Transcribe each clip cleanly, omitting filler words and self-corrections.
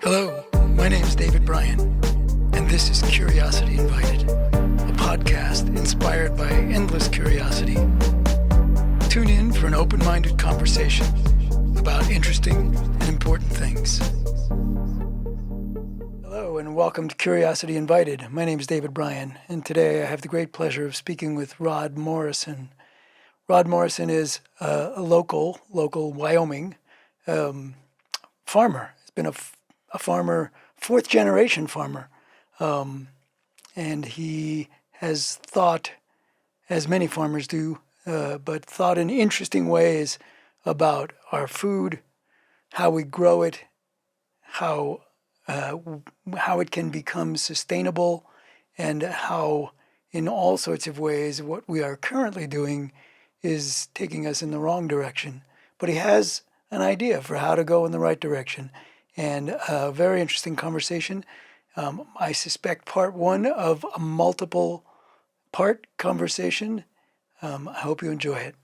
Hello, my name is David Bryan, and this is Curiosity Invited, a podcast inspired by endless curiosity. Tune in for an open-minded conversation about interesting and important things. Hello, and welcome to Curiosity Invited. My name is David Bryan, and today I have the great pleasure of speaking with Rod Morrison. Rod Morrison is a local Wyoming farmer. He's been a farmer, fourth generation farmer, and he has thought, as many farmers do, but thought in interesting ways about our food, how we grow it, how it can become sustainable, and how, in all sorts of ways, what we are currently doing is taking us in the wrong direction. But he has an idea for how to go in the right direction. And a very interesting conversation. I suspect part one of a multiple part conversation. I hope you enjoy it.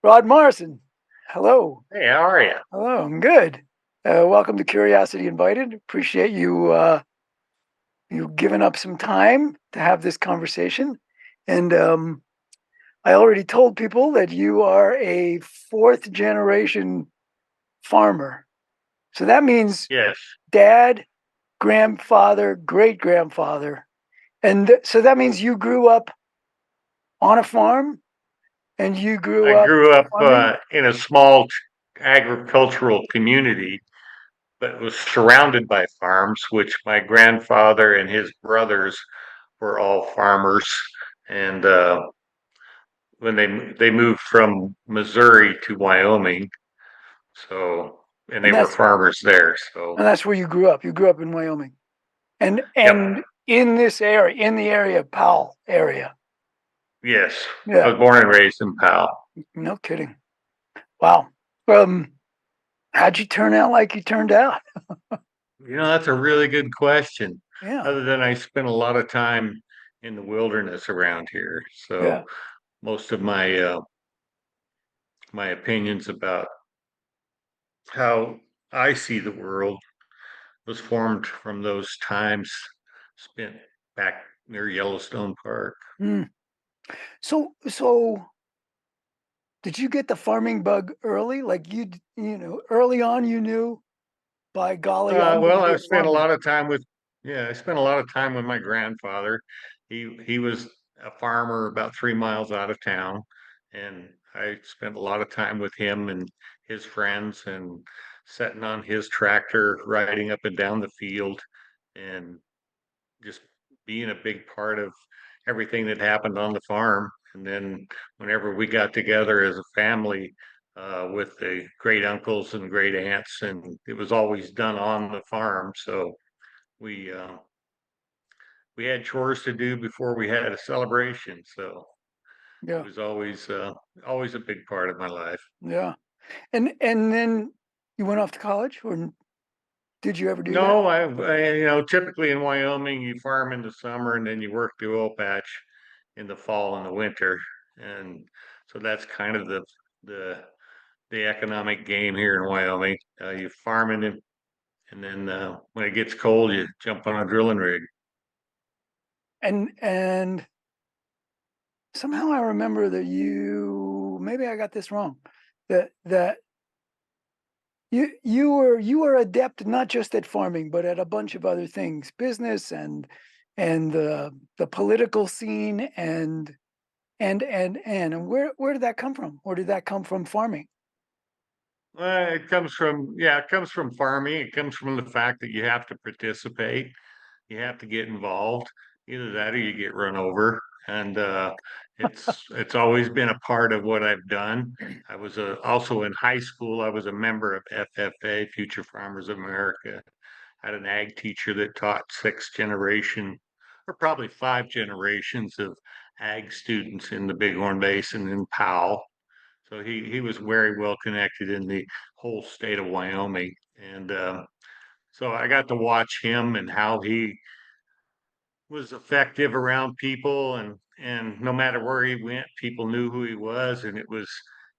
Rod Morrison, hello. Hey, how are you? Hello, I'm good. Welcome to Curiosity Invited. Appreciate you giving up some time to have this conversation. And I already told people that you are a fourth generation farmer. So that means Yes, dad, grandfather, great grandfather. And so that means you grew up on a farm and you grew I up grew up farming. in a small agricultural community, but was surrounded by farms, which my grandfather and his brothers were all farmers. And when they moved from Missouri to Wyoming, so and they And were that's farmers there. So and that's where you grew up. You grew up in Wyoming. And yep, in this area, in the area, Powell area. yes, I Yeah, was born and raised in Powell. no kidding. Wow. Um, how'd you turn out like you turned out? That's a really good question. Yeah, Other than I spent a lot of time in the wilderness around here, yeah, so most of my opinions about how I see the world was formed from those times spent back near Yellowstone Park. Mm. So did you get the farming bug early? Like early on you knew, by golly, I'm going to Well, be a farmer. I spent a lot of time with my grandfather. He was a farmer about 3 miles out of town, and I spent a lot of time with him and his friends, and sitting on his tractor, riding up and down the field, and just being a big part of everything that happened on the farm. And then whenever we got together as a family with the great uncles and great aunts, and it was always done on the farm. So we uh, we had chores to do before we had a celebration. So it Yeah, was always a big part of my life. yeah. And then you went off to college, or did you ever do that? No, typically in Wyoming, you farm in the summer and then you work the oil patch in the fall and the winter. And so that's kind of the, the economic game here in Wyoming. You farm and then when it gets cold, you jump on a drilling rig. And somehow I remember that maybe I got this wrong, that you were adept not just at farming, but at a bunch of other things, business and the political scene and where did that come from? Or did that come from farming? It comes from farming. It comes from the fact that you have to participate. You have to get involved. Either that or you get run over. And it's always been a part of what I've done. I was also in high school. I was a member of FFA, Future Farmers of America. I had an ag teacher that taught six generation, or probably five generations of ag students in the Bighorn Basin in Powell. So he was very well connected in the whole state of Wyoming, and so I got to watch him and how he was effective around people, and no matter where he went, people knew who he was, and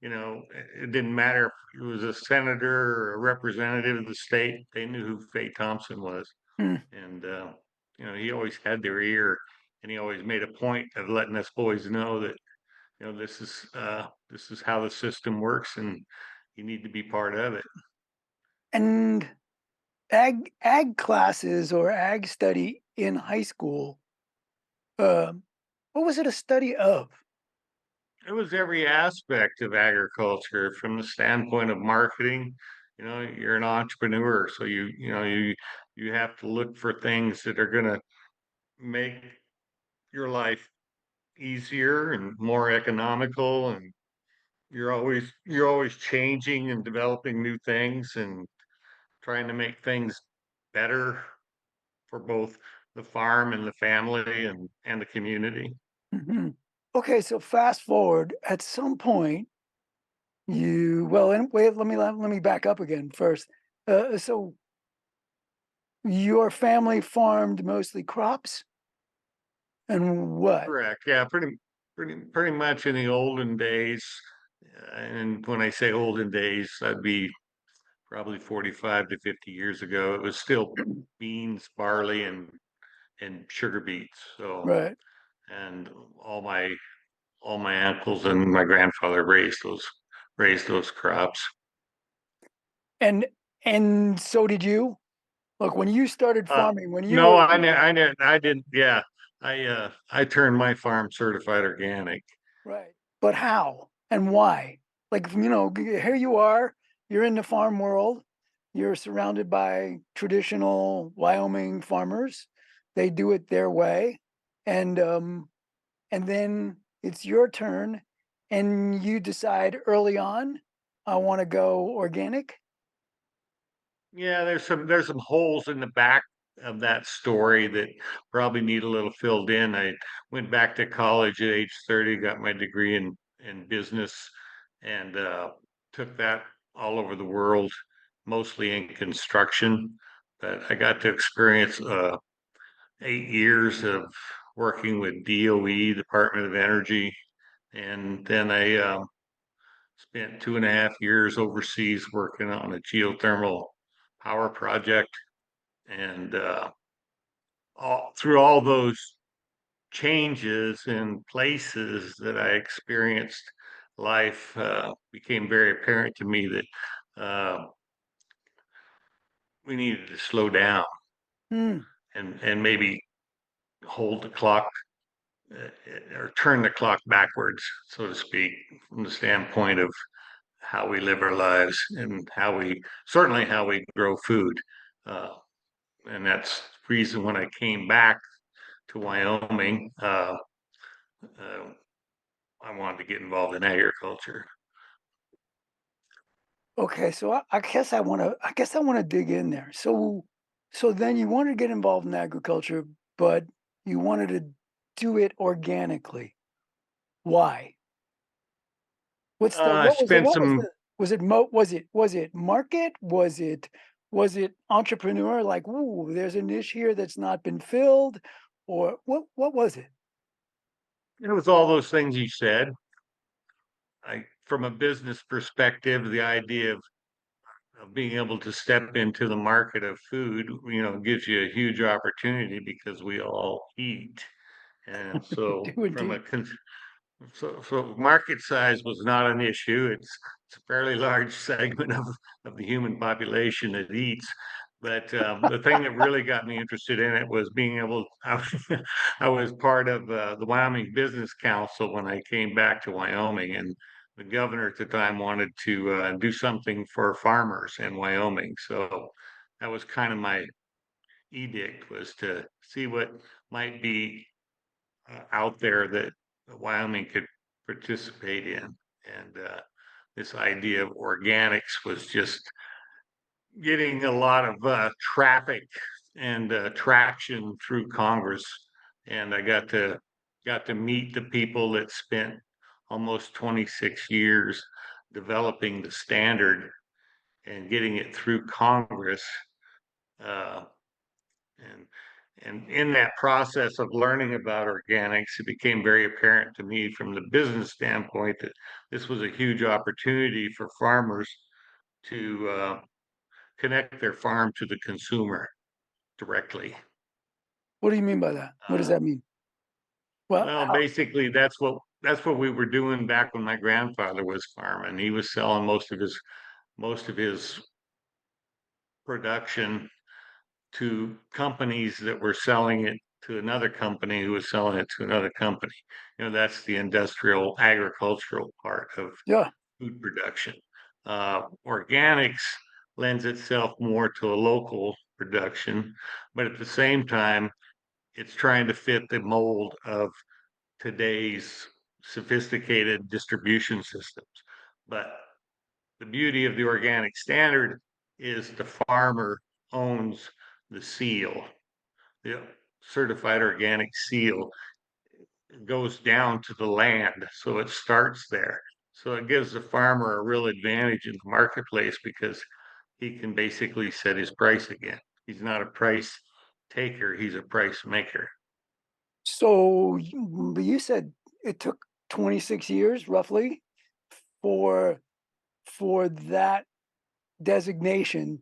it didn't matter if he was a senator or a representative of the state. They knew who Faye Thompson was, Hmm. and he always had their ear, and he always made a point of letting us boys know that this is how the system works, and you need to be part of it. And ag classes or ag study in high school, um, what was it a study of? It was every aspect of agriculture from the standpoint of marketing. You're an entrepreneur, so you have to look for things that are going to make your life easier and more economical, and you're always changing and developing new things and trying to make things better for both the farm and the family and the community. Mhm. Okay, so fast forward, at some point, well, and wait, let me back up again first. So your family farmed mostly crops and what? Correct. Yeah, pretty much in the olden days. And when I say olden days, that'd be probably 45 to 50 years ago. It was still beans, barley, and sugar beets. So, Right. and all my all my uncles and my grandfather raised those crops. And so did you? Look, when you started Uh, farming, when you no, were I didn't. Yeah, I turned my farm certified organic. right, but how and why? Like, here you are, you're in the farm world, you're surrounded by traditional Wyoming farmers. They do it their way, and then it's your turn, and you decide early on, I want to go organic. Yeah, there's some holes in the back of that story that probably need a little filled in. I went back to college at age 30, got my degree in business, and took that all over the world, mostly in construction. But I got to experience 8 years of working with DOE, Department of Energy, and then I spent 2.5 years overseas working on a geothermal power project, and through all those changes and places that I experienced, life became very apparent to me that we needed to slow down Hmm. and maybe hold the clock or turn the clock backwards, so to speak, from the standpoint of how we live our lives and certainly how we grow food. Uh, and that's the reason when I came back to Wyoming, uh, I wanted to get involved in agriculture. Okay, so I guess I want to dig in there. So then you wanted to get involved in agriculture, but you wanted to do it organically. Why? I spent What was some. the was it market? Was it entrepreneur? Like, ooh, there's a niche here that's not been filled, or what was it? It was all those things you said. From a business perspective, the idea of being able to step into the market of food, gives you a huge opportunity because we all eat. And so, Do indeed. so market size was not an issue. It's a fairly large segment of the human population that eats. But the thing that really got me interested in it was being able. I was part of the Wyoming Business Council when I came back to Wyoming, and the governor at the time wanted to do something for farmers in Wyoming. So that was kind of my edict, was to see what might be out there that Wyoming could participate in. And this idea of organics was just getting a lot of traffic and traction through Congress. And I got to meet the people that spent almost 26 years developing the standard and getting it through Congress. Uh, and And in that process of learning about organics, it became very apparent to me from the business standpoint that this was a huge opportunity for farmers to connect their farm to the consumer directly. What do you mean by that? What does Uh, that mean? Well, well, basically, that's what we were doing back when my grandfather was farming. He was selling most of his production to companies that were selling it to another company who was selling it to another company. That's the industrial agricultural part of yeah. food production. Organics lends itself more to a local production, but at the same time, it's trying to fit the mold of today's sophisticated distribution systems. But the beauty of the organic standard is the farmer owns the seal. The certified organic seal goes down to the land, so it starts there. So it gives the farmer a real advantage in the marketplace because he can basically set his price again. He's not a price taker, he's a price maker. So you said it took 26 years roughly for that designation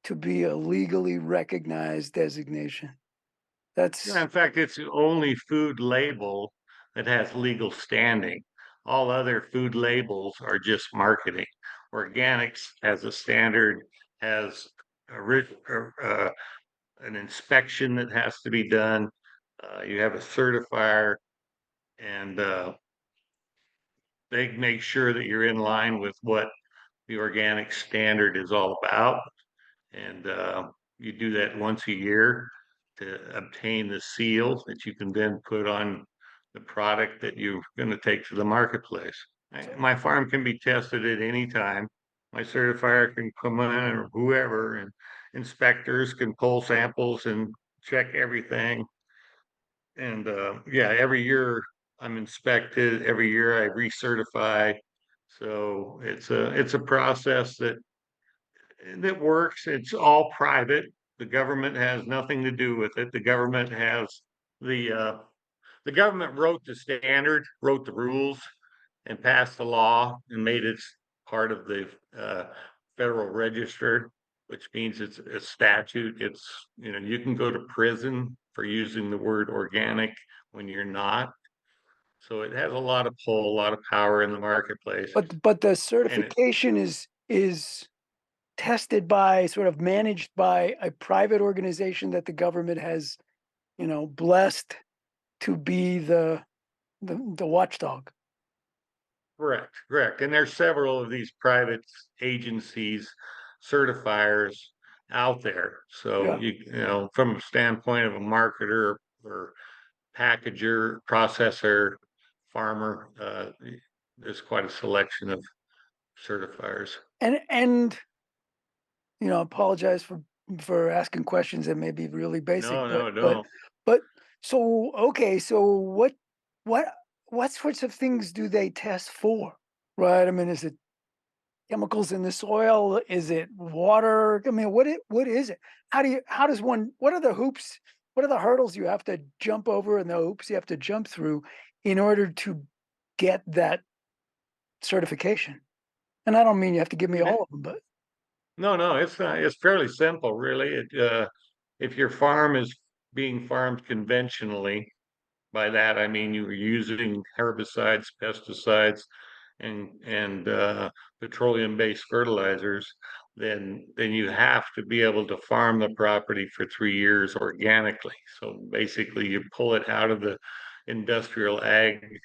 to be a legally recognized designation. Yeah, That's in fact, it's the only food label that has legal standing. All other food labels are just marketing. Organics has a standard, has a, an inspection that has to be done. You have a certifier, and they make sure that you're in line with what the organic standard is all about. And you do that once a year to obtain the seal that you can then put on the product that you're going to take to the marketplace. My farm can be tested at any time. My certifier can come in, or whoever, and inspectors can pull samples and check everything. And yeah, every year I'm inspected. Every year I recertify. So it's a process that works. It's all private. The government has nothing to do with it. The uh, the government wrote the standard, wrote the rules, and passed the law and made it part of the Federal Register, which means it's a statute. You can go to prison for using the word organic when you're not. So it has a lot of pull, a lot of power in the marketplace, but the and it certification is tested by sort of managed by a private organization that the government has, blessed to be the watchdog. Correct, correct. And there's several of these private agencies, certifiers out there. So Yeah. from a standpoint of a marketer or packager, processor, farmer, there's quite a selection of certifiers. And apologize for asking questions that may be really basic, No, but no, but no. but so okay, so what what sorts of things do they test for? Right? I mean, is it chemicals in the soil? Is it water? I mean, what is it? How does one what are the hoops? What are the hurdles you have to jump over and the hoops you have to jump through in order to get that certification? And I don't mean you have to give me all of them, but No, no, it's not. It's fairly simple, really. If your farm is being farmed conventionally, by that I mean you were using herbicides, pesticides, and petroleum-based fertilizers, then you have to be able to farm the property for 3 years organically. So basically, you pull it out of the industrial ag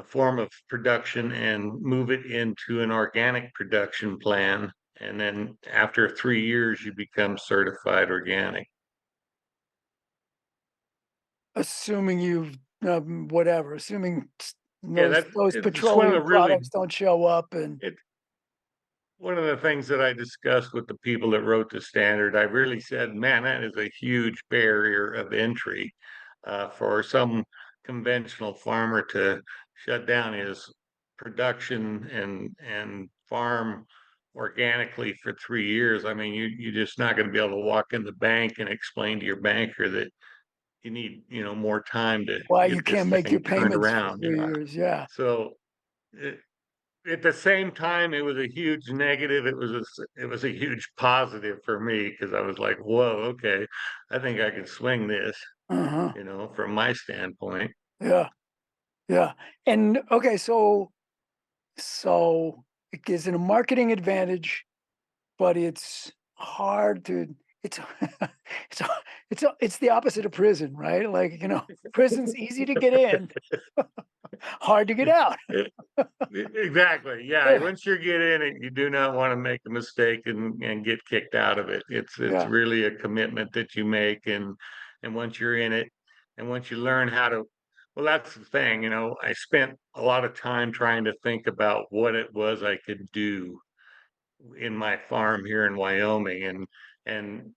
form of production and move it into an organic production plan. And then after 3 years, you become certified organic. assuming you've whatever, assuming Yeah, those it's one of the petroleum really products don't show up and it, one of the things that I discussed with the people that wrote the standard. I really said, man, that is a huge barrier of entry for some conventional farmer to shut down his production and farm organically for 3 years, I mean, you're just not going to be able to walk in the bank and explain to your banker that you need, more time to Why you get this can't make your thing turned payments for around. 3 years? Yeah. So it, at the same time, it was a huge negative. It was a huge positive for me because I was like, whoa, okay, I think I can swing this, Uh-huh. from my standpoint. Yeah. Yeah. And okay, so it gives it a marketing advantage, but it's hard to it's it's it's the opposite of prison, right? Like, prison's easy to get in, hard to get out. Exactly. Yeah. Yeah. Once you get in it, you do not want to make a mistake and get kicked out of it. It's Yeah. really a commitment that you make, and once you're in it, and once you learn how to, well, that's the thing. I spent a lot of time trying to think about what it was I could do in my farm here in Wyoming, and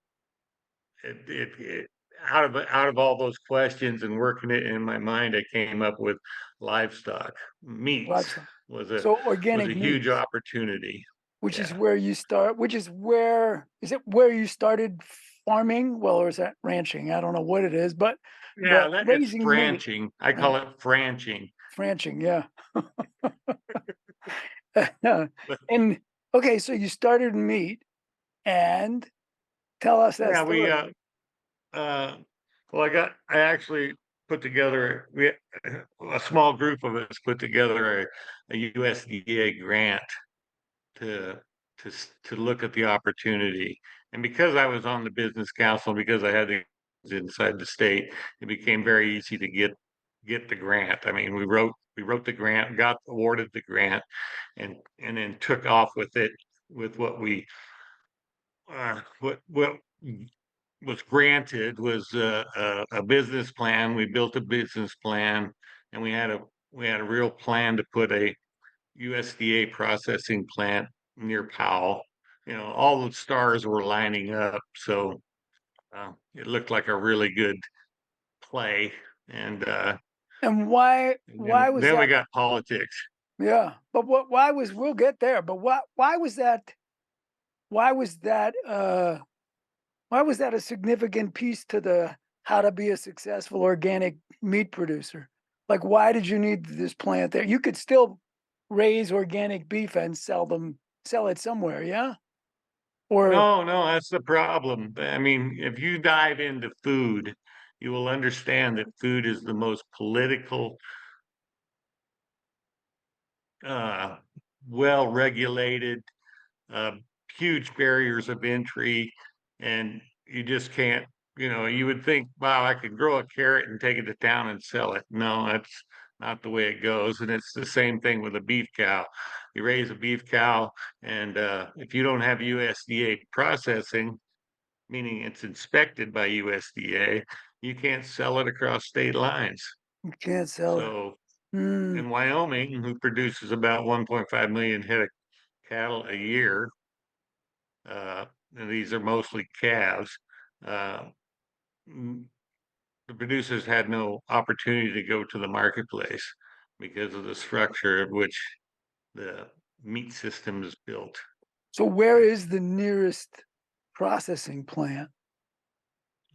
it out of all those questions and working it in my mind, I came up with livestock meats Livestock. was a So was a organic huge meats, opportunity. which is Yeah. where you start, which is it where you started farming? Well, or is that ranching? I don't know what it is, but Yeah, it's raising meat, branching. I uh, call it franching. ranching, yeah. But And okay, so you started meat and tell us that yeah, we story. uh well, I actually put together we a small group of us put together a USDA grant to to look at the opportunity. And because I was on the business council, because I had the inside the state, it became very easy to get the grant. I mean, we wrote the grant, got awarded the grant, and then took off with it with what was granted was a business plan. We built a business plan, and we had a real plan to put a USDA processing plant near Powell. All the stars were lining up, so it looked like a really good play. And And why was then we that? got politics. Yeah, but why was, we'll get there, but why was that, why was that uh why was that a significant piece to the how to be a successful organic meat producer? Like, why did you need this plant there? You could still raise organic beef and sell it somewhere, yeah? Or No, no, that's the problem. I mean, if you dive into food, you will understand that food is the most political, uh, well regulated, uh, huge barriers of entry, and you just can't. You would think, wow, I could grow a carrot and take it to town and sell it. No, that's not the way it goes. And it's the same thing with a beef cow. You raise a beef cow, and if you don't have USDA processing, meaning it's inspected by USDA, you can't sell it across state lines. you can't sell it. So Hmm. in Wyoming, who produces about 1.5 million head of cattle a year, uh, and these are mostly calves. Uh, the producers had no opportunity to go to the marketplace because of the structure of which the meat system is built. So where is the nearest processing plant?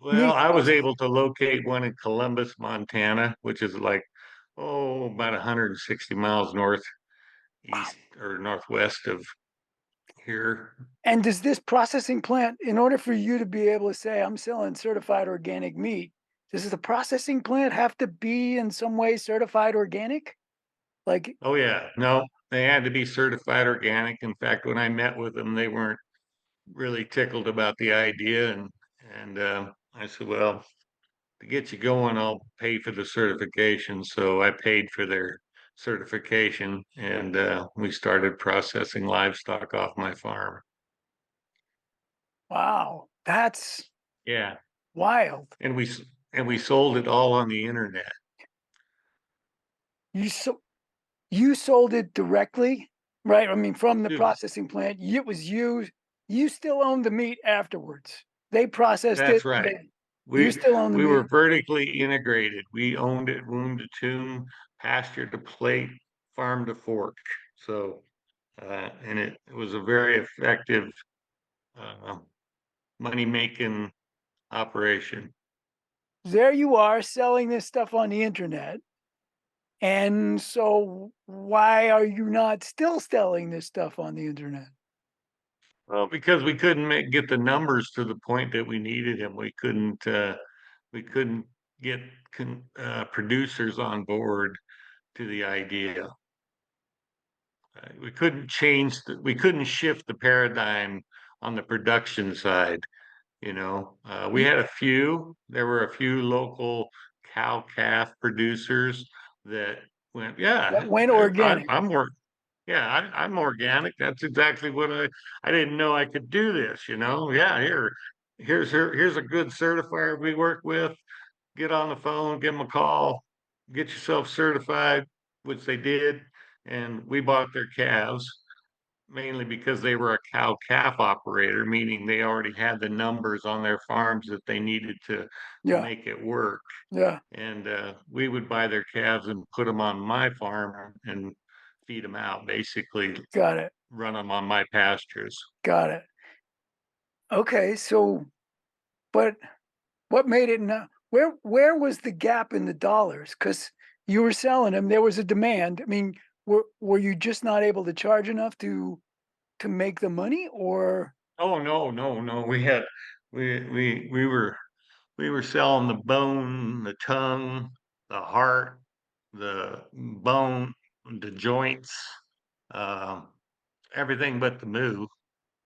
Well, Meat I was processing. able to locate one in Columbus, Montana, which is like, about 160 miles Wow. northeast or northwest of here. And does this processing plant, in order for you to be able to say, I'm selling certified organic meat, does the processing plant have to be in some way certified organic? Like, Oh yeah, no, they had to be certified organic. In fact, when I met with them, they weren't really tickled about the idea, and I said, well, to get you going, I'll pay for the certification. So I paid for their certification, and we started processing livestock off my farm. wow, that's Yeah, wild. and we sold it all on the internet. You so you sold it directly, right? I mean, from the Dude, processing plant, it was you. You still own the meat afterwards. They processed it. that's right. You We still own the we were meat. vertically integrated. We owned it, womb to tomb, pasture to plate, farm to fork. So and it was a very effective uh, money making operation. There you are selling this stuff on the internet. And so why are you not still selling this stuff on the internet? Well, because we couldn't get the numbers to the point that we needed them. We couldn't get producers on board to the idea. We couldn't shift the paradigm on the production side. We You, had there were a few local cow calf producers that went, that yeah, went organic. I'm more, yeah, I'm organic. That's exactly what I didn't know I could do this, Yeah, here's a good certifier we work with. Get on the phone, give them a call, get yourself certified, which they did, and we bought their calves mainly because they were a cow calf operator, meaning they already had the numbers on their farms that they needed to Yeah. make it work. Yeah. And we would buy their calves and put them on my farm and feed them out, basically Got it. run them on my pastures. Got it. Okay. So, but what made it not, where was the gap in the dollars? Because you were selling them, there was a demand. I mean, were you just not able to charge enough to make the money or Oh no, no, no. We were selling the bone, the tongue, the heart, the bone, the joints, um, everything but the moo.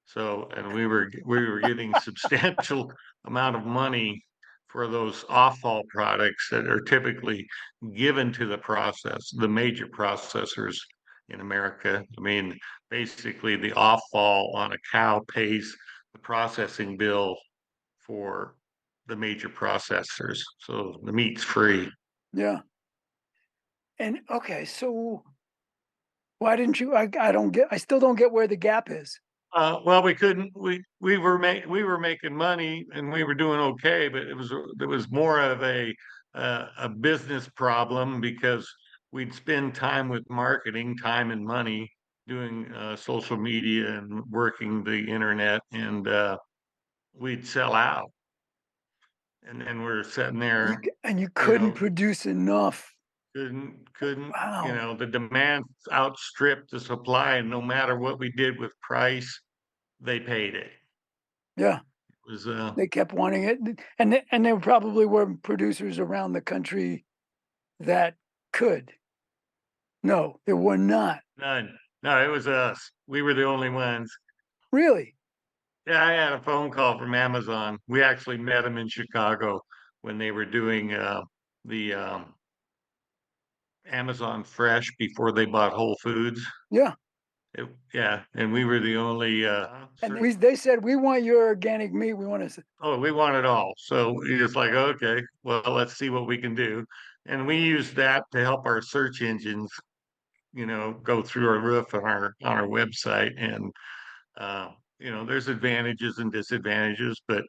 So, and we were getting substantial amount of money for those off-haul products that are typically given to the major processors in America. I mean, basically the off-haul on a cow pays the processing bill for the major processors. So the meat's free. yeah. And okay, so why didn't you I don't get I still don't get where the gap is. Well, we couldn't. We were making money and we were doing okay, but it was more of a business problem because we'd spend time with marketing, time and money doing social media and working the internet, and we'd sell out, and then we're sitting there, And you you couldn't know, produce enough. couldn't, Wow. the demand outstripped the supply, and no matter what we did with price, they paid it. Yeah. It was They kept wanting it, and there probably were producers around the country that could. No, there were not. none. No, it was us. We were the only ones. Really? Yeah, I had a phone call from Amazon. We actually met them in Chicago when they were doing the Amazon Fresh before they bought Whole Foods. Yeah. Yeah, and we were the only And they said, "We want your organic meat. We want to." oh, we want it all. So we just like, okay, well, let's see what we can do. And we used that to help our search engines, go through our roof on our website. And there's advantages and disadvantages, but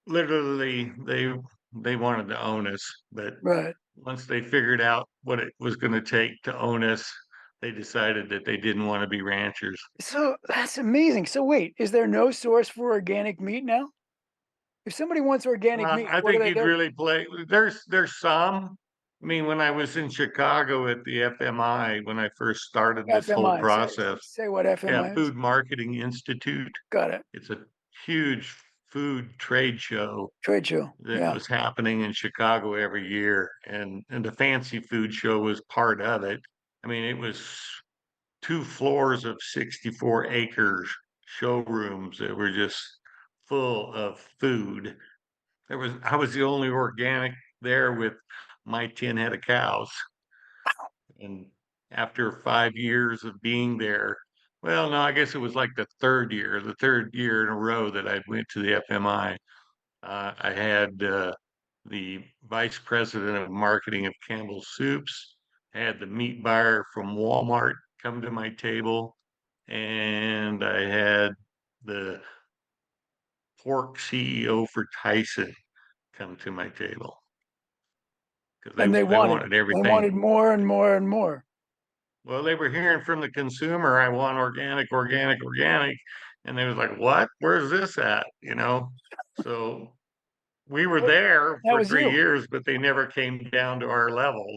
literally they wanted to own us. But Right. once they figured out what it was going to take to own us, they decided that they didn't want to be ranchers. So that's amazing. So wait, is there no source for organic meat now? If somebody wants organic meat, I what do think they you'd do? really play. There's some. I mean, when I was in Chicago at the FMI, when I first started this whole FMI. process, Say what yeah, FMI is. Food Marketing Institute. Got it. It's a huge food trade show Trade show. that Yeah. was happening in Chicago every year, and the fancy food show was part of it. I mean, it was 2 floors of 64 acres showrooms that were just full of food. I was the only organic there with my 10 head of cows. And after 5 years of being there, well, no, I guess it was like the third year in a row that I went to the FMI. I had the vice president of marketing of Campbell's Soups, had the meat buyer from Walmart come to my table, and I had the pork CEO for Tyson come to my table because And they wanted they wanted everything. more and more and more. Well, they were hearing from the consumer, I want organic, organic, organic. And they was like, what? Where's this at? So we were there That for was three you. years, but they never came down to our level.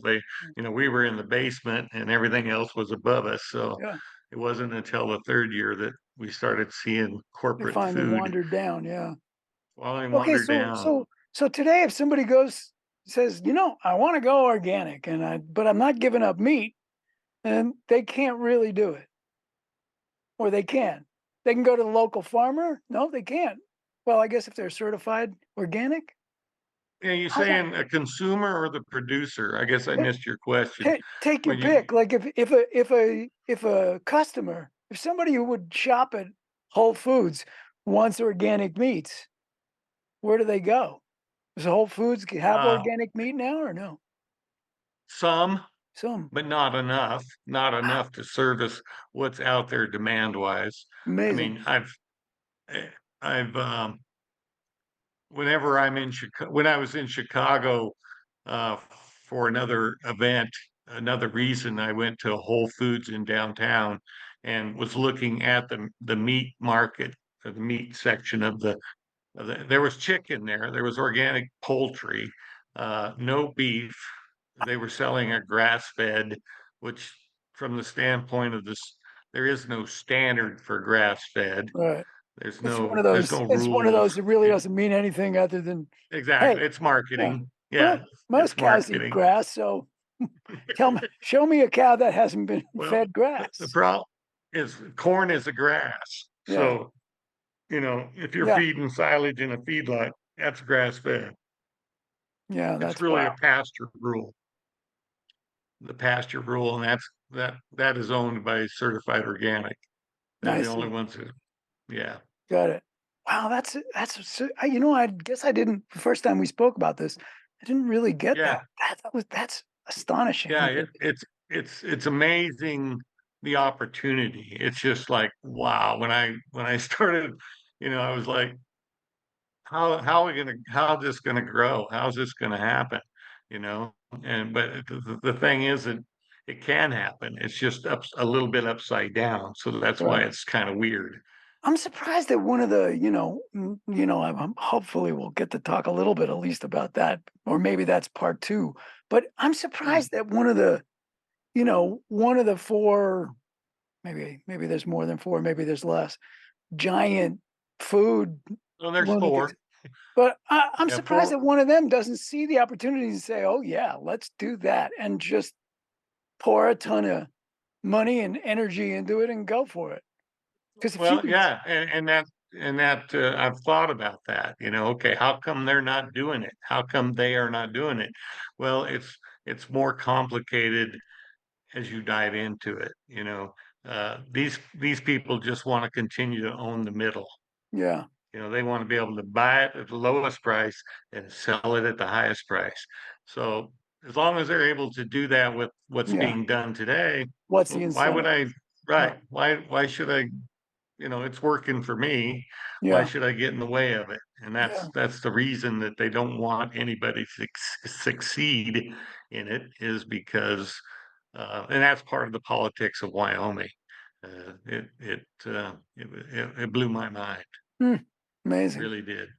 We were in the basement and everything else was above us. So Yeah. it wasn't until the third year that we started seeing They corporate finally food wandered down. Yeah. while they Okay. wandered So, down. so, so today, if somebody says, I want to go organic but I'm not giving up meat, and they can't really do it, or they can. They can go to the local farmer. No, they can't. Well, I guess if they're certified organic, Yeah, you how's that? saying a consumer or the producer? I guess I missed your question. Take your When you pick. Like if a customer, if somebody who would shop at Whole Foods wants organic meats, where do they go? Does Whole Foods have uh organic meat now or no? some, Some. but not enough, not enough to service what's out there demand wise. I Amazing. mean, eh, I've whenever when I was in Chicago uh, for another event, another reason I went to Whole Foods in downtown and was looking at the meat market, the meat section there was chicken there, there was organic poultry, no beef. They were selling a grass fed, which from the standpoint of this, there is no standard for grass fed. Right. There's It's one no of there's those. no It's one of rules. those that really doesn't mean anything other than, Exactly. hey, It's yeah. marketing. Well, Yeah, most it's cows eat marketing. grass, so show me a cow that hasn't been Well, fed the grass. problem is corn is a grass. Yeah, So, if you're yeah, feeding silage in a feedlot, that's grass fed. yeah. It's That's really wow. a pasture rule. The pasture rule, and that is owned by certified organic. They're I the only see. ones that, yeah. Got it. Wow, I guess I didn't the first time we spoke about this, I didn't really get that. Yeah. That's astonishing. Yeah, it's amazing the opportunity. It's just like, wow. When I started, I was like, how's this gonna grow? How's this gonna happen? You know? And but the thing is that it can happen. It's just a little bit upside down. So that's why Right. it's kind of weird. I'm surprised that one of the, hopefully we'll get to talk a little bit at least about that, or maybe that's part two. But I'm Hmm. surprised that one of the four, maybe there's more than four, maybe there's less, giant food Well, there's lunatics. four. But I'm Yeah, surprised four. that one of them doesn't see the opportunity to say, "Oh yeah, let's do that," and just pour a ton of money and energy into it and go for it. Because if you Well, can, yeah, and that I've thought about that. Okay, how come they're not doing it? How come they are not doing it? Well, it's more complicated as you dive into it. These people just want to continue to own the middle. yeah, They want to be able to buy it at the lowest price and sell it at the highest price. So as long as they're able to do that with what's yeah. being done today, What's the why would incentive? I? Right. Right? Why should I? It's working for me. Why Yeah, should I get in the way of it? And that's yeah, that's the reason that they don't want anybody to succeed in it is because, and that's part of the politics of Wyoming. It blew my mind. hmm, amazing. Really did.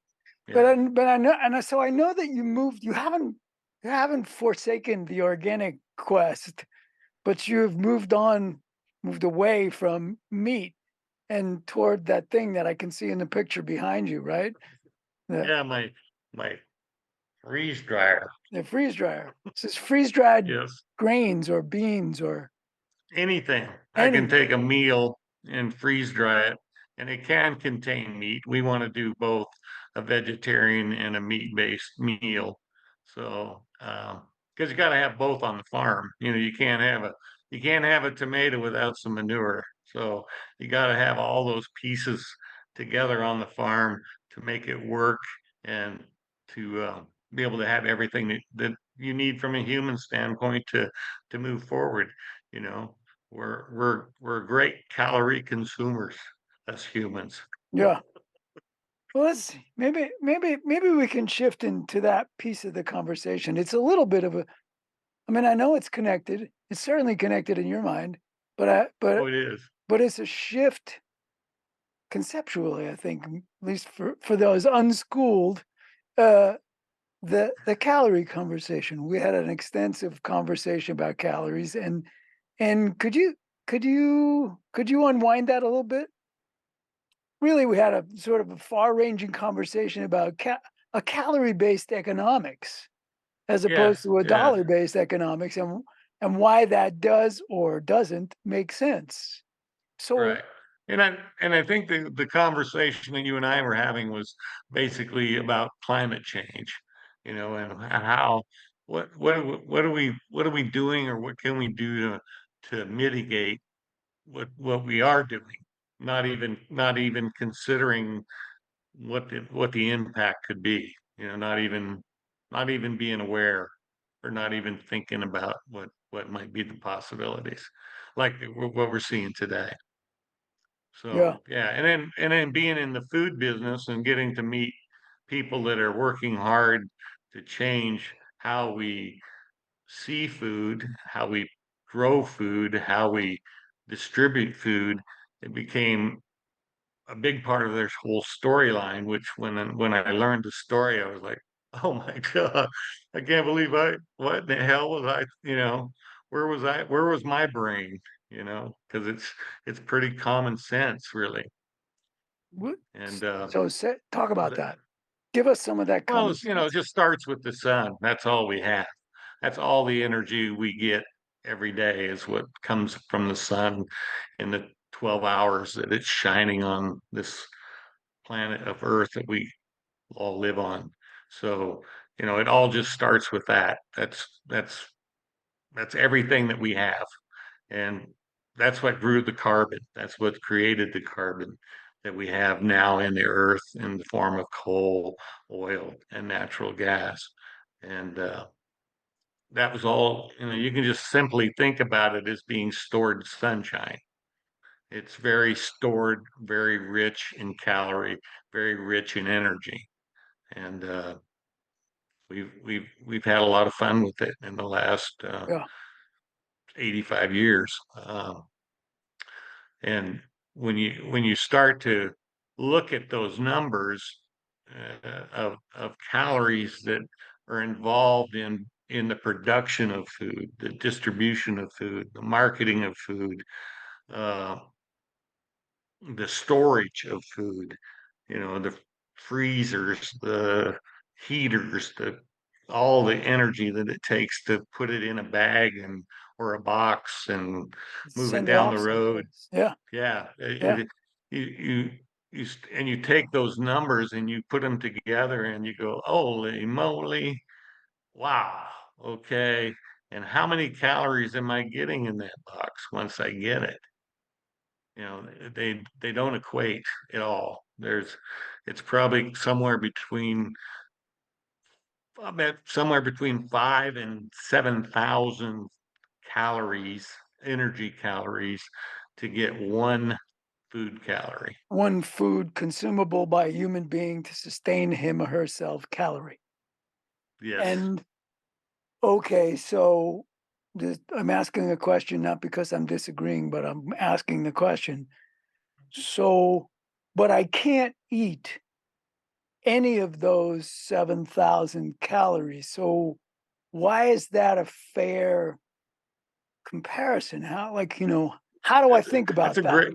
But Yeah. I know, so I know that you moved. You haven't forsaken the organic quest, but you've moved away from meat and toward that thing that I can see in the picture behind you, right? The Yeah. My freeze dryer. the freeze dryer. This is freeze dried Yes. grains or beans or Anything. I can anything. take a meal and freeze dry it, and it can contain meat. We want to do both a vegetarian and a meat-based meal. So, because you got to have both on the farm. You can't have a tomato without some manure. So you got to have all those pieces together on the farm to make it work and to be able to have everything that you need from a human standpoint to move forward. You know, we're great calorie consumers as humans. Yeah. Well, let's see. Maybe we can shift into that piece of the conversation. It's a little bit of I mean, I know it's connected. It's certainly connected in your mind, but I, Oh, it is. but it's a shift conceptually. I think, at least for those unschooled, uh, the calorie conversation. We had an extensive conversation about calories, and could you unwind that a little bit? Really, we had a sort of a far-ranging conversation about a calorie-based economics as opposed Yes, to a yes, dollar-based economics, and why that does or doesn't make sense. So, right. And I think the conversation that you and I were having was basically about climate change, and how what are we doing, or what can we do to mitigate what we are doing, not even considering what the impact could be, not even being aware, or not even thinking about what might be the possibilities, like what we're seeing today. yeah, So yeah, and then being in the food business and getting to meet people that are working hard to change how we see food, how we grow food, how we distribute food, it became a big part of their whole storyline. Which when I learned the story, I was like, oh my God, I can't believe what in the hell was I, where was I? Where was my brain? Because it's pretty common sense, really. what, And so talk about the, that. Give us some of that well, common it sense. just starts with the sun. That's all we have. That's all the energy we get every day is what comes from the sun in the 12 hours that it's shining on this planet of Earth that we all live on. So, it all just starts with that. That's everything that we have. And that's what grew the carbon. That's what created the carbon that we have now in the earth in the form of coal, oil, and natural gas. And that was all, you can just simply think about it as being stored sunshine. It's very stored, very rich in calorie, very rich in energy. And we've had a lot of fun with it in the last Yeah, 85 years. And when you start to look at those numbers of calories that are involved in the production of food, the distribution of food, the marketing of food, uh, the storage of food, the freezers, the heaters, the all the energy that it takes to put it in a bag and or a box and move it send it down the off road. someplace. Yeah, Yeah, yeah. and you take those numbers and you put them together and you go, holy moly, wow, okay. And how many calories am I getting in that box once I get it? They don't equate at all. It's probably I bet somewhere between 5 and 7,000 calories, energy calories, to get one food calorie. One food consumable by a human being to sustain him or herself calorie. Yes. And okay, so I'm asking a question not because I'm disagreeing, but I'm asking the question. So, but I can't eat any of those 7,000 calories. So, why is that a fair comparison? How do I That's a, think that's about a that? great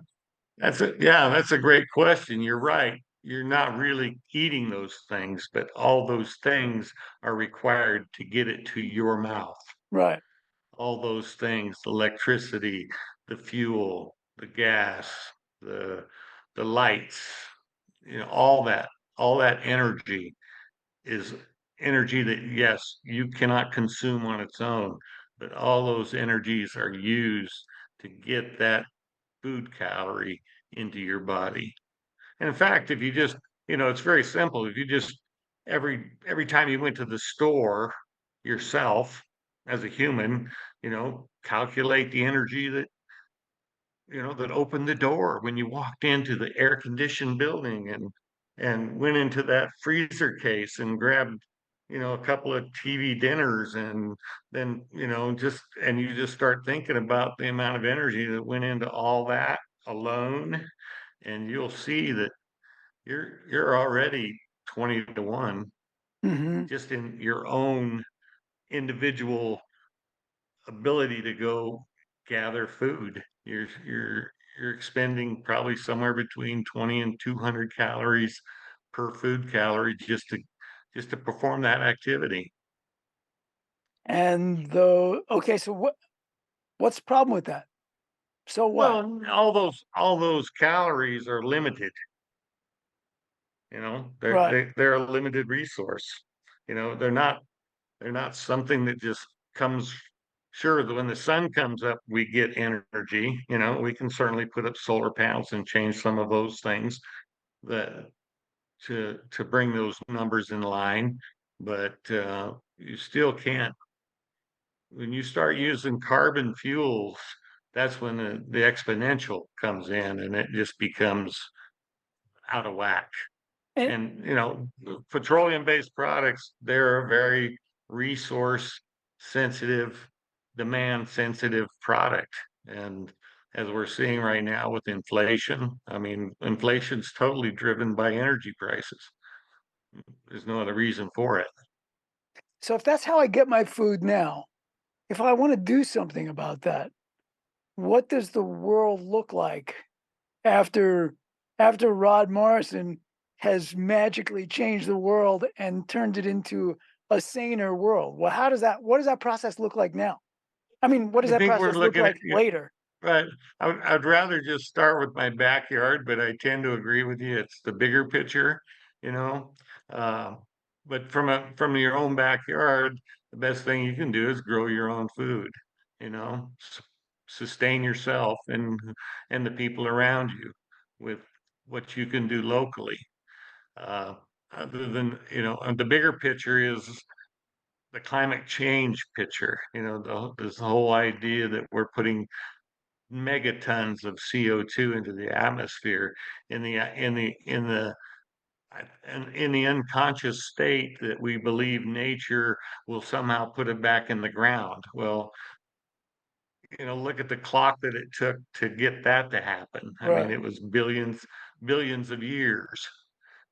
that's a great question. You're right. You're not really eating those things, but all those things are required to get it to your mouth. Right. All those things, the electricity, the fuel, the gas, the the lights, all that energy is energy that, yes, you cannot consume on its own, but all those energies are used to get that food calorie into your body. And in fact, if you just, it's very simple. If you just every time you went to the store yourself as a human, calculate the energy that opened the door when you walked into the air conditioned building and went into that freezer case and grabbed a couple of TV dinners, and then, you just start thinking about the amount of energy that went into all that alone, and you'll see that you're already 20 to 1 Hmm. just in your own individual ability to go gather food. You're expending probably somewhere between 20 and 200 calories per food calorie just to perform that activity. And though, okay, so what's the problem with that? So what? Well, all those calories are limited. Right. They're a limited resource. They're not something that just comes. Sure, when the sun comes up, we get energy. We can certainly put up solar panels and change some of those things that to bring those numbers in line. But you still can't. When you start using carbon fuels, that's when the exponential comes in, and it just becomes out of whack. And, And petroleum-based products, they're a very resource sensitive, demand sensitive product. And as we're seeing right now with inflation, I mean, inflation's totally driven by energy prices. There's no other reason for it. so if that's how I get my food now, if I want to do something about that, what does the world look like after Rod Morrison has magically changed the world and turned it into a saner world? Well, what does that process look like now? I mean, what does I that think we're process look looking at like later? But I'd rather just start with my backyard, but I tend to agree with you. It's the bigger picture, you know. Uh, but from your own backyard, the best thing you can do is grow your own food, you know, sustain yourself and the people around you with what you can do locally. Uh, Other than, and the bigger picture is the climate change picture. This whole idea that we're putting megatons of CO2 into the atmosphere in the in the unconscious state that we believe nature will somehow put it back in the ground. Well, look at the clock that it took to get that to happen. I mean, Right. it was billions of years.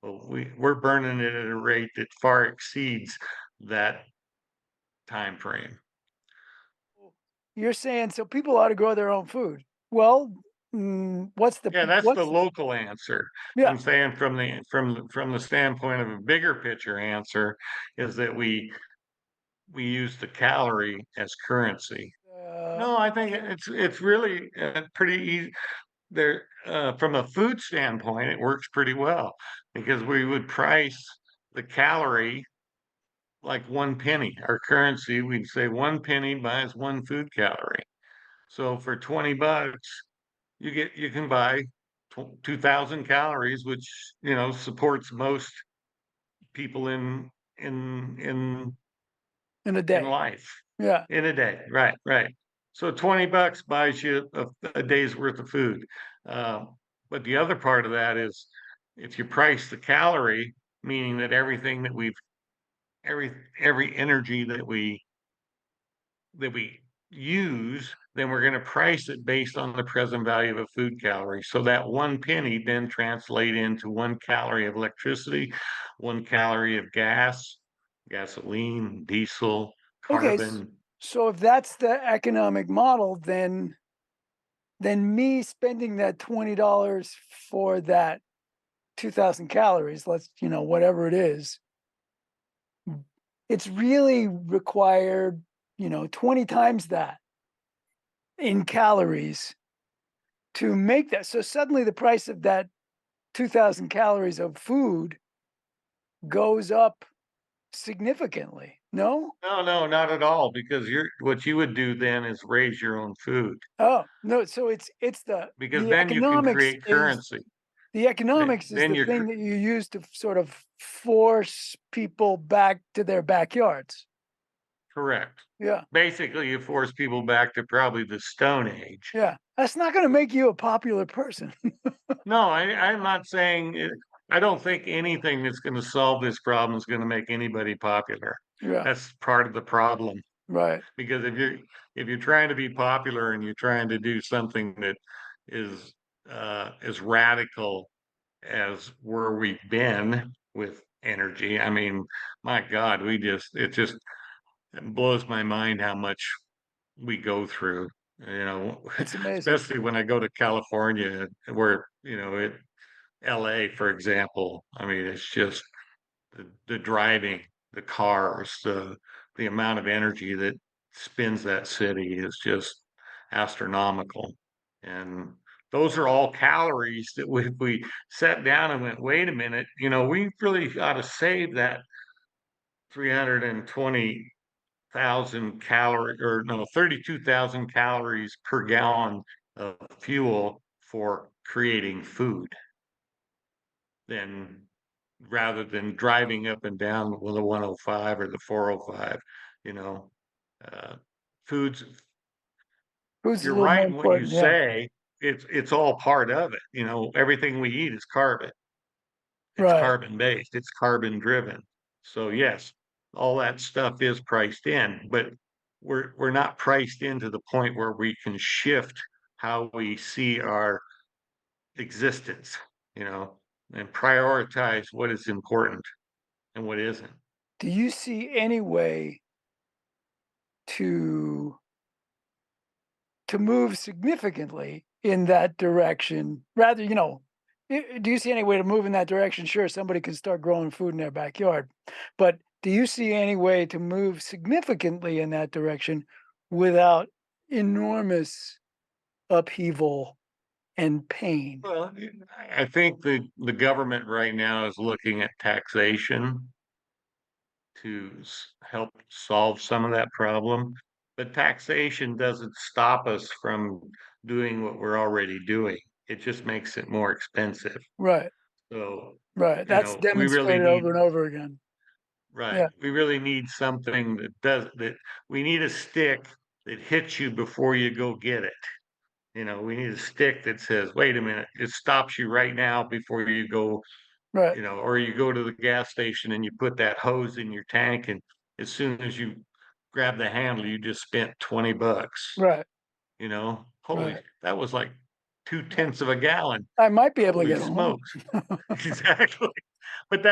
Well, we're burning it at a rate that far exceeds that time frame. You're saying so people ought to grow their own food. Well, Yeah, that's the what's local answer. yeah. I'm saying from the standpoint of a bigger picture answer is that we use the calorie as currency. No, I think Okay. it's really pretty easy. There, from a food standpoint, it works pretty well because we would price the calorie like 1 penny. Our currency, we'd say 1 penny buys one food calorie. So for $20, you can buy 2,000 calories, which supports most people In a in day. life Yeah. in a day. Right, right. So $20 buys you a day's worth of food. But the other part of that is if you price the calorie, meaning that everything that we've every energy that we use, then we're going to price it based on the present value of a food calorie. So that 1 penny then translate into 1 calorie of electricity, 1 calorie of gas, gasoline, diesel, Okay. carbon. So if that's the economic model, then me spending that $20 for that 2,000 calories, let's, whatever it is, it's really required, 20 times that in calories to make that. So suddenly the price of that 2,000 calories of food goes up significantly. No? No, no, not at all. Because what you would do then is raise your own food, Oh, no. So it's because then you can create currency. the Then, economics is then the you're thing that you use to sort of force people back to their backyards. correct. Yeah. Basically, you force people back to probably the Stone Age. Yeah. That's not going to make you a popular person. No, I'm not saying it. I don't think anything that's going to solve this problem is going to make anybody popular. Yeah, That's part of the problem. right. Because if you're trying to be popular and you're trying to do something that is as radical as where we've been with energy, I mean, my God, it just blows my mind how much we go through. You know, It's amazing. especially when I go to California, where LA, for example. I mean, it's just the driving, the cars, the amount of energy that spins that city is just astronomical. And those are all calories that we sat down and went, wait a minute, we really ought to save that 320,000 calorie or no 32,000 calories per gallon of fuel for creating food than rather than driving up and down with the 105 or the 405, you know. Uh, foods, Food's a you're little more right in what you important. Yeah, say. It's all part of it. Everything we eat is carbon. It's right. carbon based. It's carbon driven. So yes, all that stuff is priced in, but we're not priced in to the point where we can shift how we see our existence, you know, and prioritize what is important and what isn't. Do you see any way to move significantly in that direction? Rather, do you see any way to move in that direction? Sure, somebody can start growing food in their backyard, but do you see any way to move significantly in that direction without enormous upheaval and pain? Well, I think the government right now is looking at taxation to help solve some of that problem. But taxation doesn't stop us from doing what we're already doing. It just makes it more expensive. Right, So, right. That's we really demonstrated need, over and over again. right, Yeah, we really need something that we need a stick that hits you before you go get it. We need a stick that says, wait a minute, it stops you right now before you go, right, or you go to the gas station and you put that hose in your tank, and as soon as you grab the handle, you just spent 20 bucks. right, Holy, right. that was like two Yeah. tenths of a gallon. I might be able to Holy get home. smokes. Exactly. But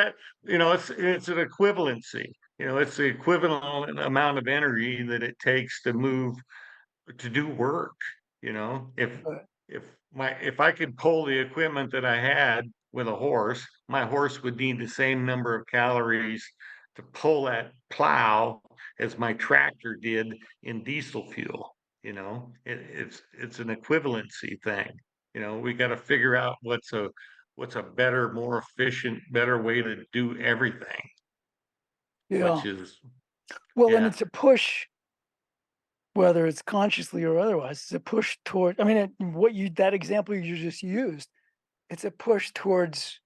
it's an equivalency. It's the equivalent amount of energy that it takes to move to do work. If Right, if I could pull the equipment that I had with a horse, my horse would need the same number of calories to pull that plow as my tractor did in diesel fuel. It's an equivalency thing. We got to figure out what's a better, more efficient, better way to do everything, yeah. which is Well, and yeah. it's a push, whether it's consciously or otherwise, it's a push toward, I mean, that example you just used, it's a push towards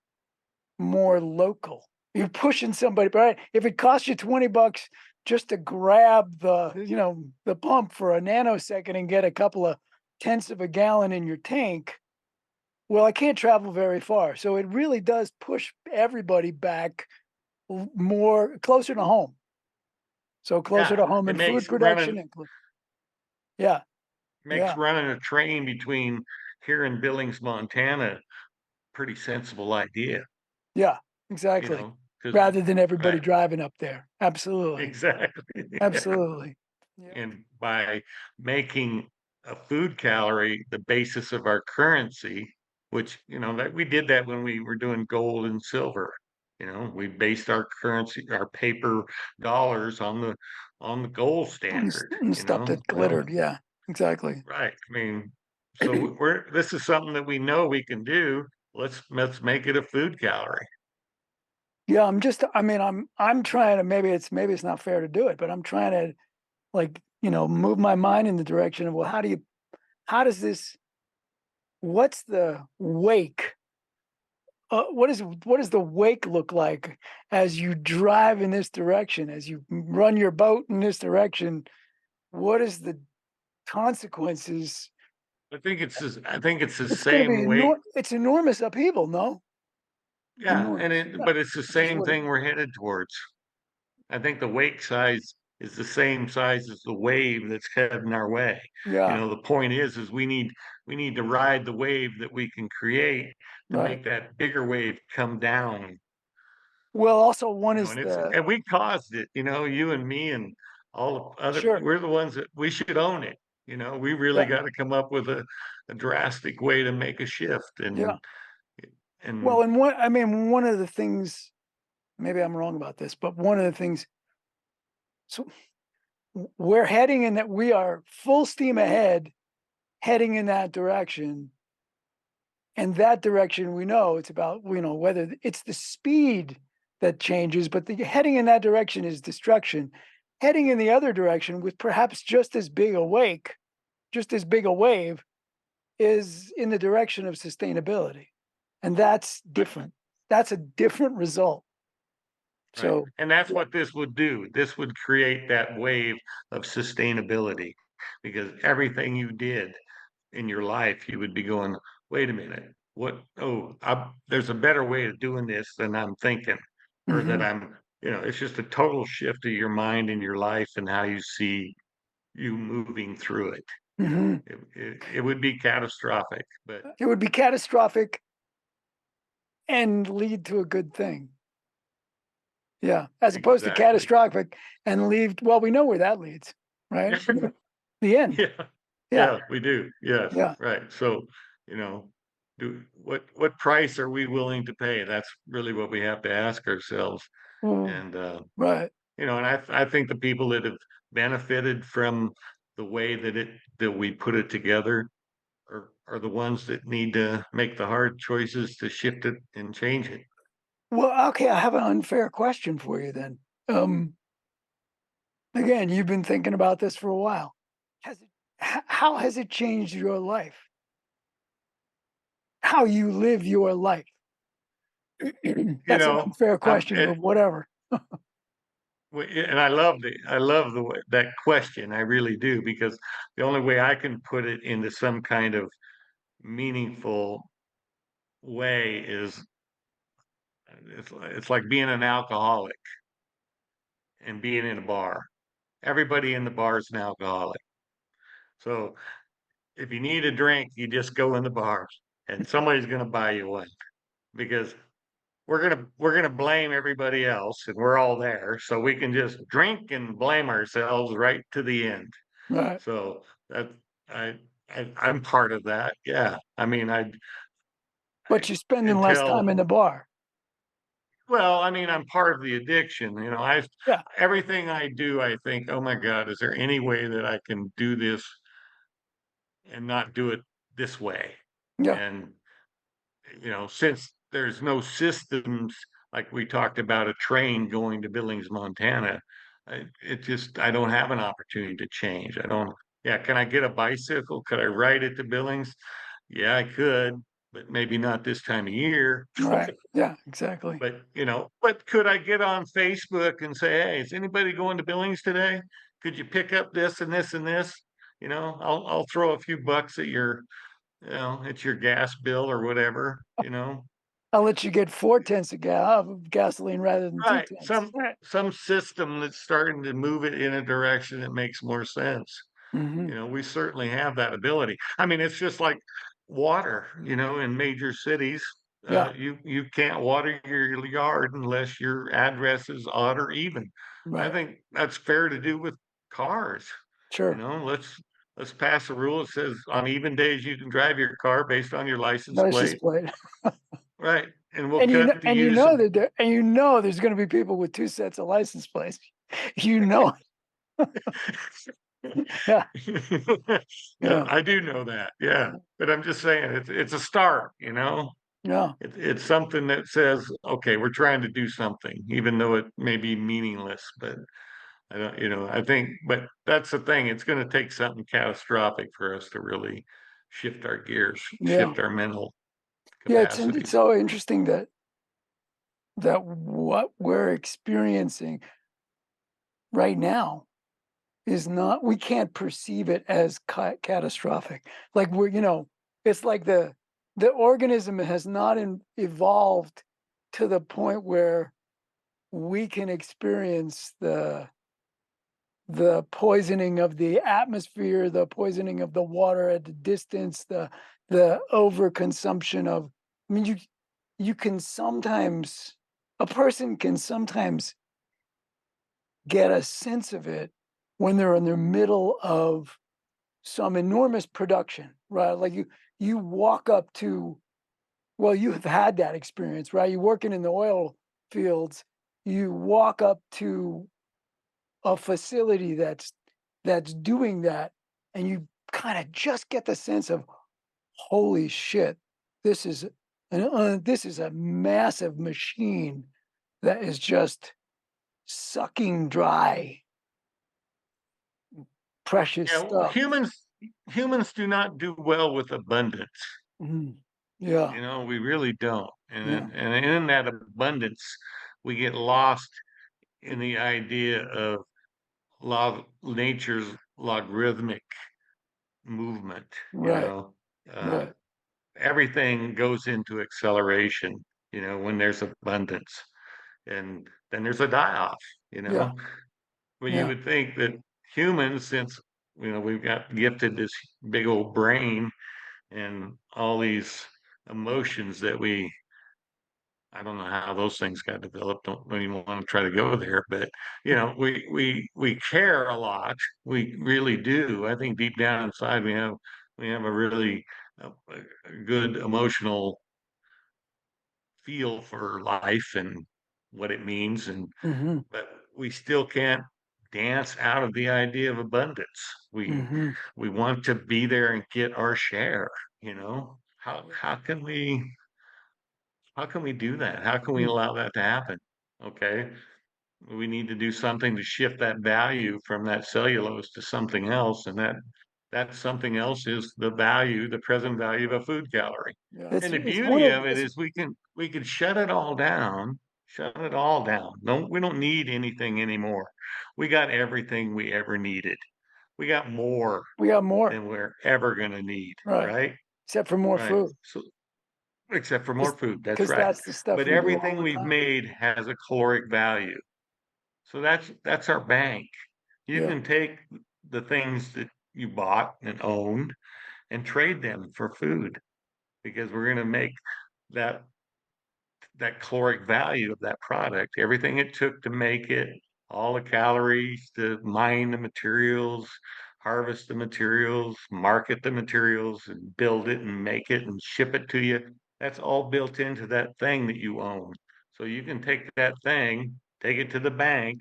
more local. You're pushing somebody, right? If it costs you 20 bucks just to grab the pump for a nanosecond and get a couple of tenths of a gallon in your tank, well, I can't travel very far. So it really does push everybody back more closer to home. So closer Yeah, to home it in food production and yeah, makes yeah, running a train between here and Billings, Montana, pretty sensible idea, yeah, exactly. because Rather than everybody right, driving up there. Absolutely. exactly. Yeah. Absolutely. Yeah. And by making a food calorie the basis of our currency, which, that we did that when we were doing gold and silver. We based our currency, our paper dollars on the gold standard, And the stuff that well, glittered. Yeah, exactly. right. I mean, so this is something that we know we can do. Let's make it a food calorie. Yeah, I mean, I'm trying to, maybe it's not fair to do it, but I'm trying to, like, move my mind in the direction of, well, how does this, what's the wake? What does the wake look like as you drive in this direction, as you run your boat in this direction? What is the consequences? I think it's the It's going to same way. it's enormous upheaval, no? Yeah, enormous. Yeah, but it's the which is same what it thing we're headed towards. I think the wake size is the same size as the wave that's heading our way. You yeah, know, the point is we need to ride the wave that we can create to right. make that bigger wave come down. Well, also one You know, is the and we caused it, you know, you and me and all the other, sure, we're the ones that we should own it. You know, we really yeah, got to come up with a drastic way to make a shift yeah. Well, and and one I mean, one of the things, maybe I'm wrong about this, but one of the things, so we're heading in that we are full steam ahead, heading in that direction. And that direction, we know it's about, whether it's the speed that changes, but the heading in that direction is destruction. Heading in the other direction with perhaps just as big a wake, just as big a wave, is in the direction of sustainability. And that's right. different. That's a different result. Right. So, And that's yeah. what this would do. This would create that wave of sustainability because everything you did in your life, you would be going, wait a minute, what? Oh, there's a better way of doing this than I'm thinking, or that Hmm. it's just a total shift of your mind and your life and how you see you moving through it. Hmm. It would be catastrophic, but It would be catastrophic and lead to a good thing. Yeah. As opposed to exactly. catastrophic and leave. Well, we know where that leads, right? The end. Yeah. Yeah. Yeah, we do. Yes, Yeah. right. So, you know, what price are we willing to pay? That's really what we have to ask ourselves. Mm, And right. and I think the people that have benefited from the way that we put it together are the ones that need to make the hard choices to shift it and change it. Well, okay, I have an unfair question for you then. Um, Again, you've been thinking about this for a while. How has it changed your life? How you live your life? You That's an know, unfair I'm question, but whatever. and I love that question. I really do because the only way I can put it into some kind of meaningful way is it's like being an alcoholic and being in a bar. Everybody in the bar is an alcoholic. So if you need a drink, you just go in the bar and somebody's going to buy you one because we're gonna blame everybody else and we're all there so we can just drink and blame ourselves right to the end. Right. So that I, I'm part of that. Yeah. I mean, But you're spending less time until in the bar. well, I mean, I'm part of the addiction. You know, I Yeah. everything I do, I think, oh my God, is there any way that I can do this and not do it this way? Yeah. And since there's no systems like we talked about a train going to Billings, Montana, I don't have an opportunity to change. I don't. Yeah, can I get a bicycle? Could I ride it to Billings? Yeah, I could, but maybe not this time of year. Right. Yeah, exactly. But could I get on Facebook and say, hey, is anybody going to Billings today? Could you pick up this and this and this? I'll throw a few bucks at it's your gas bill or whatever. I'll let you get 4 tenths of gasoline rather than two Right. tenths. Right. Some system that's starting to move it in a direction that makes more sense. Hmm. We certainly have that ability. I mean, it's just like water, in major cities. Yeah. You can't water your yard unless your address is odd or even. I Right. think that's fair to do with cars. Sure. Let's pass a rule that says on even days you can drive your car based on your license License plate. plate. Right. And we'll And cut the use of you know there's going to be people with two sets of license plates. You know. Yeah. Yeah, Yeah. I do know that. Yeah. But I'm just saying it's a start. Yeah. It's something that says, okay, we're trying to do something, even though it may be meaningless. But I don't, I think, but that's the thing. It's going to take something catastrophic for us to really shift our gears, Yeah. shift our mental Yeah. It's capacities. so interesting that what we're experiencing right now is not, we can't perceive it as catastrophic. Like it's like the organism has not evolved to the point where we can experience the poisoning of the atmosphere, the poisoning of the water at a distance, the overconsumption of. I mean, you can sometimes a person can sometimes get a sense of it when they're in the middle of some enormous production, right? Like you walk up to, well, you have had that experience, right? You're working in the oil fields, you walk up to a facility that's doing that, and you kind of just get the sense of, holy shit, this is this is a massive machine that is just sucking dry precious Yeah, stuff. humans do not do well with abundance. Mhm. Yeah, We really don't. yeah, And in that abundance, we get lost in the idea of nature's logarithmic movement. You right, know, uh, right, everything goes into acceleration. When there's abundance, and then there's a die off. You yeah, know, but you yeah, would think that humans, since we've got gifted this big old brain and all these emotions that we I don't know how those things got developed. Don't even want to try to go there, but we care a lot. We really do. I think deep down inside we have a really a good emotional feel for life and what it means, and mm-hmm, but we still can't dance out of the idea of abundance. We mm-hmm, we want to be there and get our share. How can we do that? How can we mm, allow that to happen? Okay. We need to do something to shift that value from that cellulose to something else. And that something else is the present value of a food calorie. yeah. And the It's one beauty of of it is we can shut it all down, shut it all down. No, we don't need anything anymore. We got everything we ever needed. We got more we got more, than we're ever going to need, right? right? Except for more Right. food, So except for more because food. That's right. that's the stuff But we do all everything the we've time. made has a caloric value. So that's our bank. You Yeah, can take the things that you bought and owned and trade them for food because we're going to make that that caloric value of that product, everything it took to make it, all the calories to mine the materials, harvest the materials, market the materials, and build it and make it and ship it to you. That's all built into that thing that you own. So you can take that thing, take it to the bank,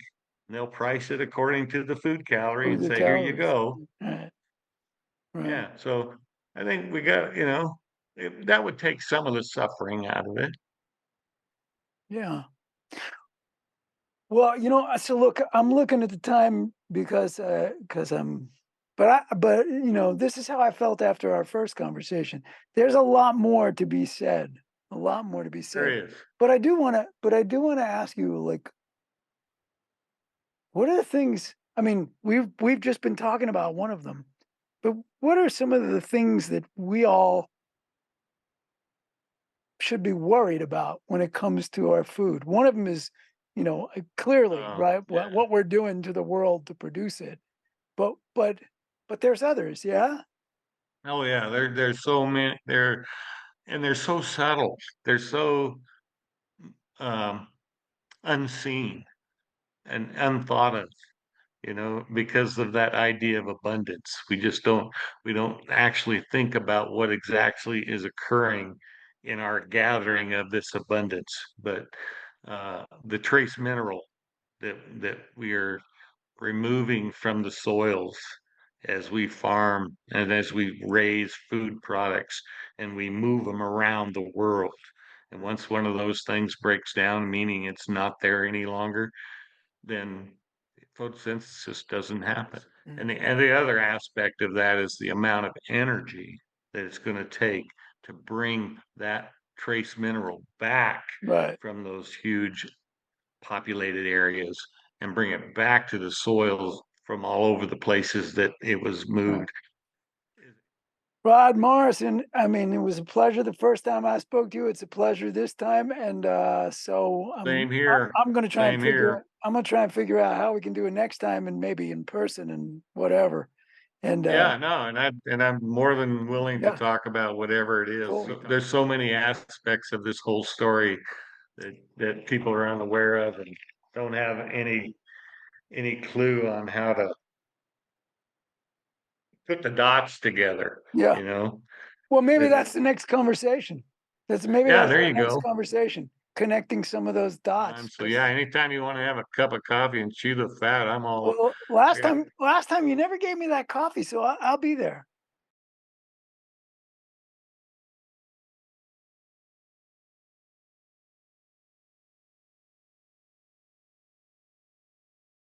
and they'll price it according to the food calorie or and the say, here you calories. go. Right, right. Yeah. So I think we got, that would take some of the suffering out of it. Yeah. Well, so look, I'm looking at the time because I'm, but this is how I felt after our first conversation. There's a lot more to be said, a lot more to be There said. is. But I do want to ask you, like, what are the things? I mean, we've just been talking about one of them, but what are some of the things that we all should be worried about when it comes to our food? One of them is, clearly, right, Yeah. what we're doing to the world to produce it. But but but there's others, yeah? Oh yeah, there's so many they're so subtle. They're so um unseen and unthought of, because of that idea of abundance. We don't actually think about what exactly is occurring in our gathering of this abundance. But the trace mineral that we are removing from the soils as we farm and as we raise food products and we move them around the world. And once one of those things breaks down, meaning it's not there any longer, then photosynthesis doesn't happen. Mm, And the other aspect of that is the amount of energy that it's going to take to bring that trace mineral back right, from those huge populated areas and bring it back to the soils from all over the places that it was right. moved. Rod Morrison, I mean, it was a pleasure the first time I spoke to you. It's a pleasure this time, and so Same here. I'm going to try and Same here. figure out how we can do it next time, and maybe in person and whatever. And Yeah, no, and I'm more than willing to yeah, talk about whatever it is. cool. There's so many aspects of this whole story that people are unaware of and don't have any clue on how to put the dots togetber, Yeah. you know? Well, maybe That that's the next conversation. Maybe yeah, that's there our you next go. conversation, connecting some of those dots. So yeah, Because anytime you want to have a cup of coffee and chew the fat, I'm all well, I got last time you never gave me that coffee, so I'll be there.